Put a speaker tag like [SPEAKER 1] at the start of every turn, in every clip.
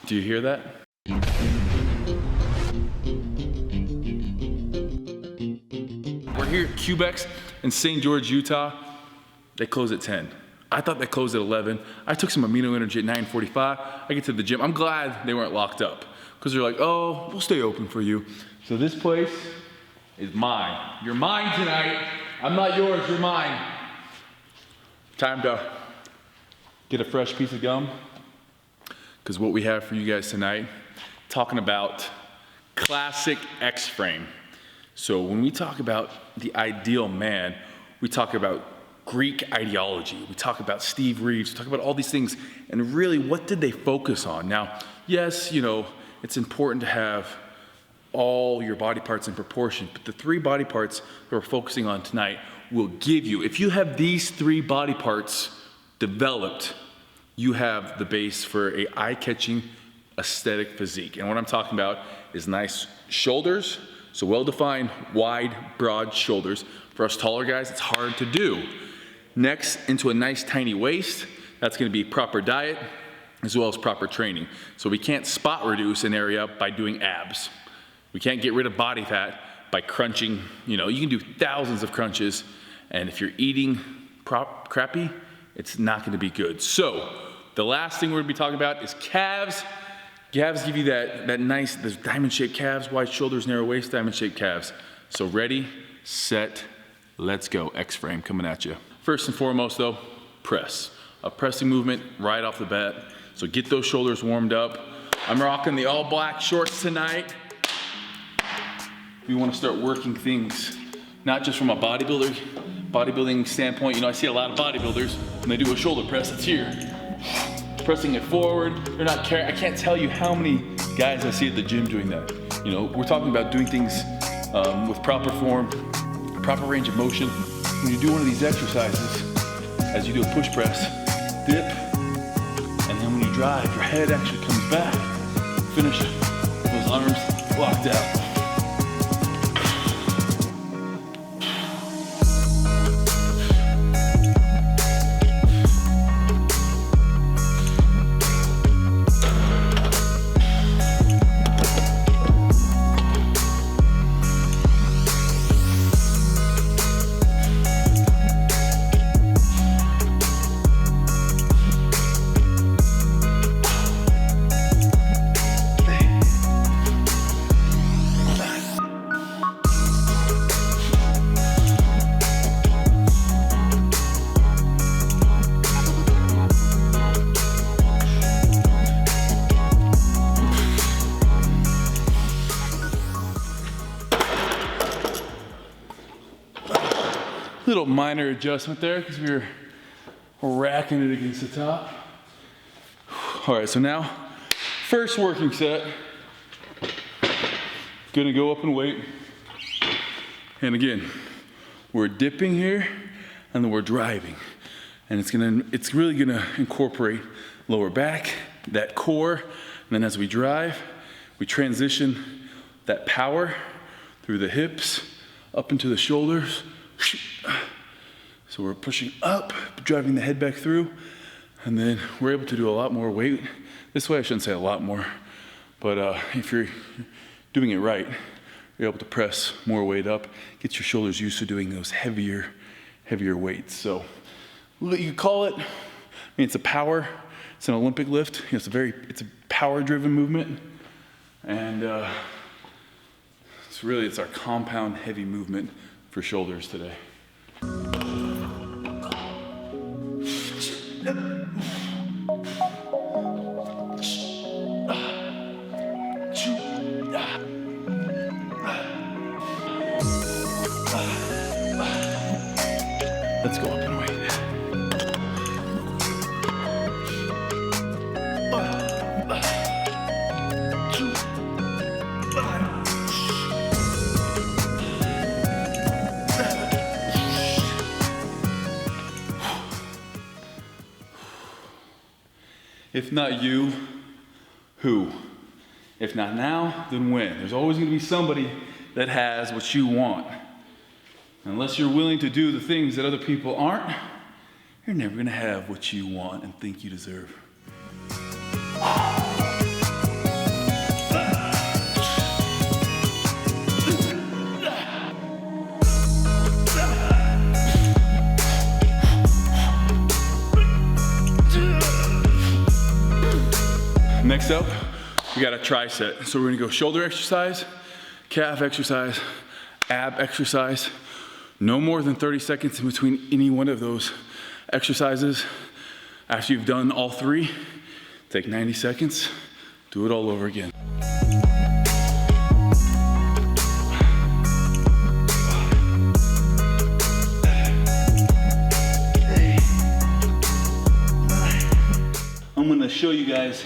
[SPEAKER 1] Do you hear that? We're here at Cubex in St. George, Utah. They close at 10. I thought they closed at 11. I took some amino energy at 9:45. I get to the gym. I'm glad they weren't locked up because they're like, oh, we'll stay open for you. So this place is mine. You're mine tonight. I'm not yours, you're mine. Time to get a fresh piece of gum, because what we have for you guys tonight, talking about classic X-frame. So when we talk about the ideal man, we talk about Greek ideology. We talk about Steve Reeves, we talk about all these things, and really what did they focus on? Now, yes, you know, it's important to have all your body parts in proportion, but the 3 body parts that we're focusing on tonight will give you, if you have these 3 body parts developed, you have the base for a eye-catching aesthetic physique. And what I'm talking about is nice shoulders, so well-defined, wide, broad shoulders. For us taller guys, it's hard to do. Next, into a nice tiny waist. That's gonna be proper diet as well as proper training. So we can't spot reduce an area by doing abs. We can't get rid of body fat by crunching. You know, you can do thousands of crunches, and if you're eating crappy, it's not gonna be good. So the last thing we're gonna be talking about is calves. Calves give you that nice, those diamond-shaped calves, wide shoulders, narrow waist, diamond-shaped calves. So ready, set, let's go. X-frame coming at you. First and foremost though, press. A pressing movement right off the bat. So get those shoulders warmed up. I'm rocking the all black shorts tonight. We want to start working things, not just from a bodybuilding standpoint. You know, I see a lot of bodybuilders when they do a shoulder press, it's here. Pressing it forward, they're not carrying. I can't tell you how many guys I see at the gym doing that. You know, we're talking about doing things with proper form, proper range of motion. When you do one of these exercises, as you do a push press, dip, and then when you drive, your head actually comes back. Finish those arms locked out. Little minor adjustment there because we were racking it against the top. All right, so now, first working set. Gonna go up and weight. And again, we're dipping here and then we're driving. And it's really gonna incorporate lower back, that core, and then as we drive, we transition that power through the hips, up into the shoulders. So we're pushing up, driving the head back through, and then we're able to do a lot more weight. This way I shouldn't say a lot more, but if you're doing it right, you're able to press more weight up, get your shoulders used to doing those heavier weights. So you could call it, I mean, it's a power, it's an Olympic lift. You know, it's a power-driven movement, and it's our compound heavy movement for shoulders today. Let's go up and wait. If not you, who? If not now, then when? There's always going to be somebody that has what you want. Unless you're willing to do the things that other people aren't, you're never going to have what you want and think you deserve. Next up, we got a tricep. So we're gonna go shoulder exercise, calf exercise, ab exercise. No more than 30 seconds in between any one of those exercises. After you've done all three, take 90 seconds, do it all over again. I'm gonna show you guys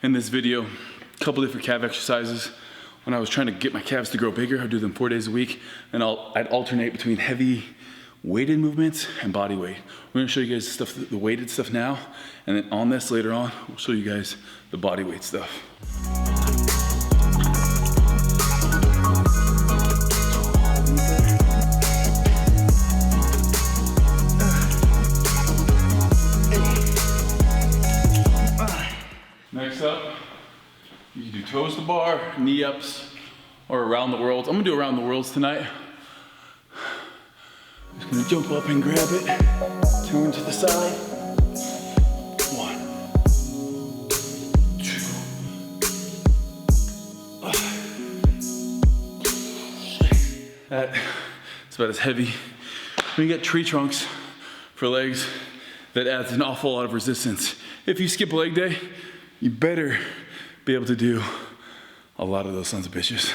[SPEAKER 1] in this video a couple different calf exercises. When I was trying to get my calves to grow bigger, I'd do them 4 days a week, and I'd alternate between heavy weighted movements and body weight. We're gonna show you guys the weighted stuff now, and then on this later on, we'll show you guys the body weight stuff. Next up, you can do toes to bar, knee ups, or around the worlds. I'm gonna do around the worlds tonight. Just gonna jump up and grab it, turn to the side. 1, 2, That's about as heavy. When you get tree trunks for legs, that adds an awful lot of resistance. If you skip a leg day, you better be able to do a lot of those sons of bitches.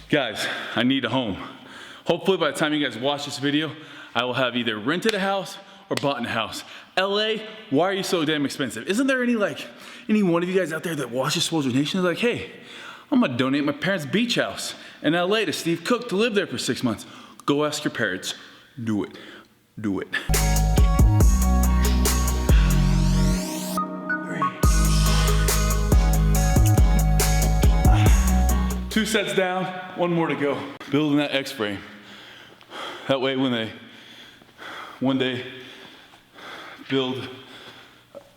[SPEAKER 1] Guys, I need a home. Hopefully by the time you guys watch this video, I will have either rented a house or bought a house. LA, why are you so damn expensive? Isn't there any one of you guys out there that watches Soldier Nation is like, hey, I'm gonna donate my parents' beach house in LA to Steve Cook to live there for 6 months. Go ask your parents, do it, do it. 2 sets down, 1 more to go. Building that X-frame. That way when they one day build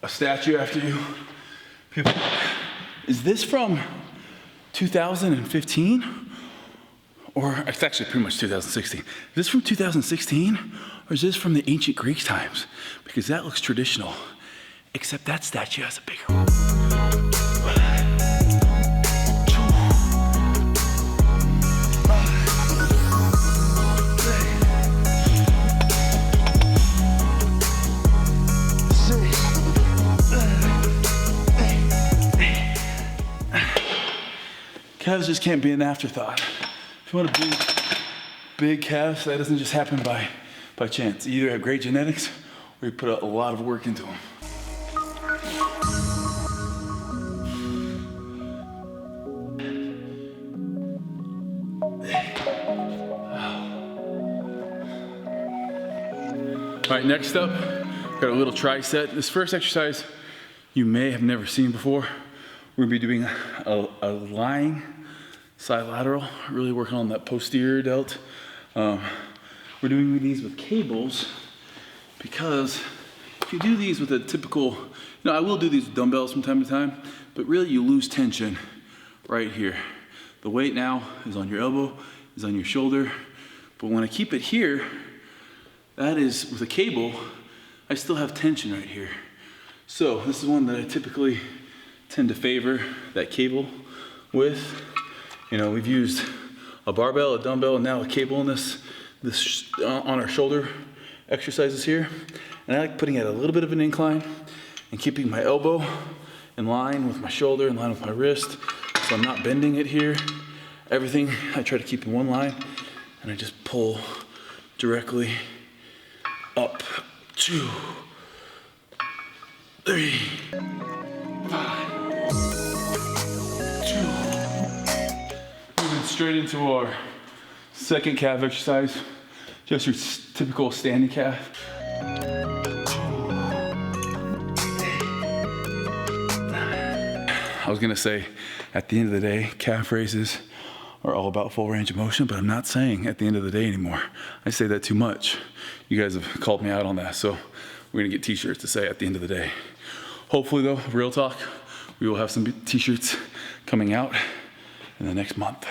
[SPEAKER 1] a statue after you, people, is this from 2015? Or it's actually pretty much 2016. Is this from 2016? Or is this from the ancient Greek times? Because that looks traditional, except that statue has a bigger one. Calves just can't be an afterthought. If you want to big calves, that doesn't just happen by chance. You either have great genetics or you put a lot of work into them. All right, next up, got a little tricep. This first exercise you may have never seen before. We're gonna be doing a lying side lateral, really working on that posterior delt. We're doing these with cables because if you do these with a typical, I will do these with dumbbells from time to time, but really you lose tension right here. The weight now is on your elbow, is on your shoulder, but when I keep it here, that is with a cable, I still have tension right here. So this is one that I typically tend to favor that cable with. We've used a barbell, a dumbbell, and now a cable in this on our shoulder exercises here. And I like putting it at a little bit of an incline and keeping my elbow in line with my shoulder, in line with my wrist, so I'm not bending it here. Everything I try to keep in one line, and I just pull directly up. 2, 3, 5. Moving straight into our second calf exercise, just your typical standing calf. I was gonna say, at the end of the day, calf raises are all about full range of motion, but I'm not saying at the end of the day anymore. I say that too much. You guys have called me out on that, so we're gonna get t-shirts to say at the end of the day. Hopefully though, real talk, we will have some t-shirts coming out in the next month.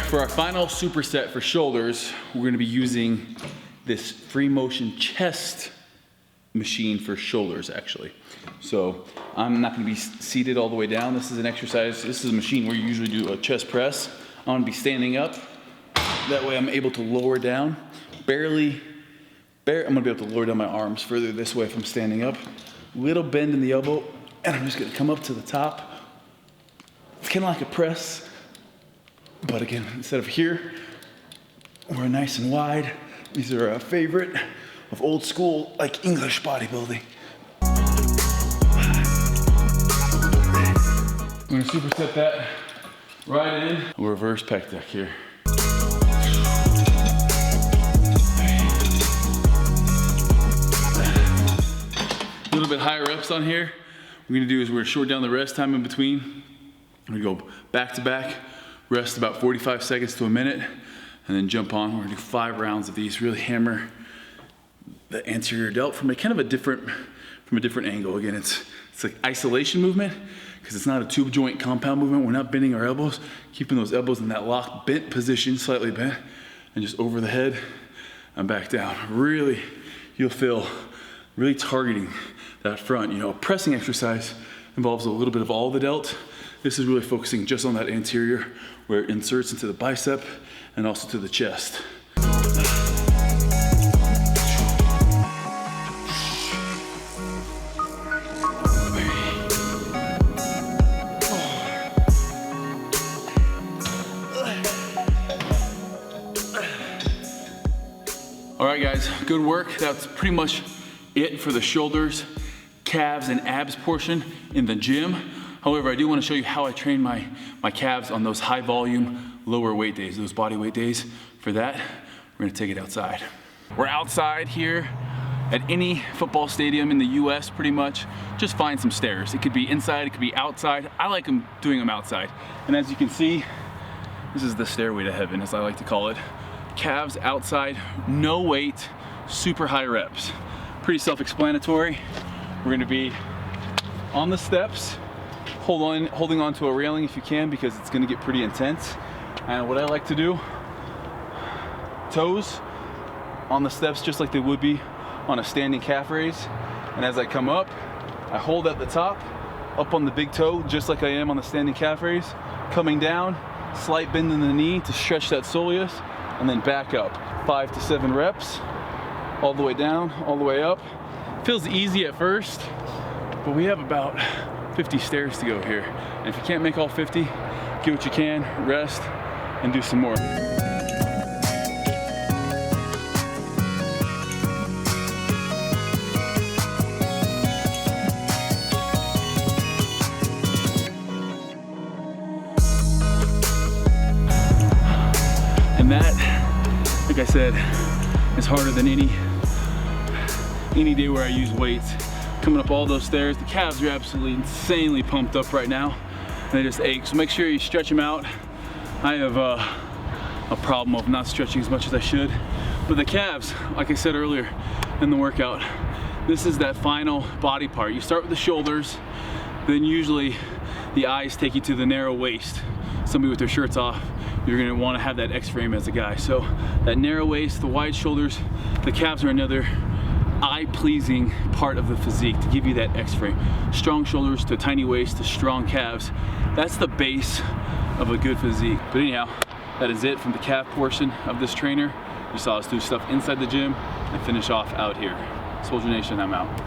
[SPEAKER 1] For our final superset for shoulders, we're gonna be using this free motion chest machine for shoulders, actually. So I'm not gonna be seated all the way down. This is an exercise, this is a machine where you usually do a chest press. I'm gonna be standing up. That way I'm able to lower down. I'm gonna be able to lower down my arms further this way if I'm standing up. Little bend in the elbow, and I'm just gonna come up to the top. It's kind of like a press. But again, instead of here, we're nice and wide. These are a favorite of old school, like English bodybuilding. I'm gonna superset that right in. We'll reverse pec deck here. A little bit higher reps on here. What we're gonna do is we're gonna short down the rest time in between. We're gonna go back to back. Rest about 45 seconds to a minute, and then jump on. We're gonna do 5 rounds of these, really hammer the anterior delt from a kind of a different angle. Again, it's like isolation movement, because it's not a tube joint compound movement. We're not bending our elbows, keeping those elbows in that locked, bent position, slightly bent, and just over the head and back down. Really, you'll feel really targeting that front. You know, a pressing exercise involves a little bit of all the delt. This is really focusing just on that anterior, where it inserts into the bicep and also to the chest. All right, guys, good work. That's pretty much it for the shoulders, calves, and abs portion in the gym. However, I do want to show you how I train my calves on those high volume, lower weight days, those body weight days. For that, we're gonna take it outside. We're outside here at any football stadium in the US pretty much. Just find some stairs. It could be inside, it could be outside. I like doing them outside. And as you can see, this is the stairway to heaven, as I like to call it. Calves outside, no weight, super high reps. Pretty self-explanatory. We're gonna be on the steps, holding on to a railing if you can, because it's gonna get pretty intense. And what I like to do, toes on the steps just like they would be on a standing calf raise. And as I come up, I hold at the top, up on the big toe, just like I am on the standing calf raise. Coming down, slight bend in the knee to stretch that soleus, and then back up. 5 to 7 reps, all the way down, all the way up. Feels easy at first, but we have about 50 stairs to go here. And if you can't make all 50, get what you can, rest, and do some more. And that, like I said, is harder than any day where I use weights. Coming up all those stairs, the calves are absolutely insanely pumped up right now, and they just ache. So make sure you stretch them out. I have a problem of not stretching as much as I should. But the calves, like I said earlier in the workout, this is that final body part. You start with the shoulders, then usually the eyes take you to the narrow waist. Somebody with their shirts off, you're gonna wanna have that X-frame as a guy. So that narrow waist, the wide shoulders, the calves are another eye-pleasing part of the physique to give you that X-frame. Strong shoulders to tiny waist to strong calves. That's the base of a good physique. But anyhow, that is it from the calf portion of this trainer. You saw us do stuff inside the gym and finish off out here. Soldier Nation, I'm out.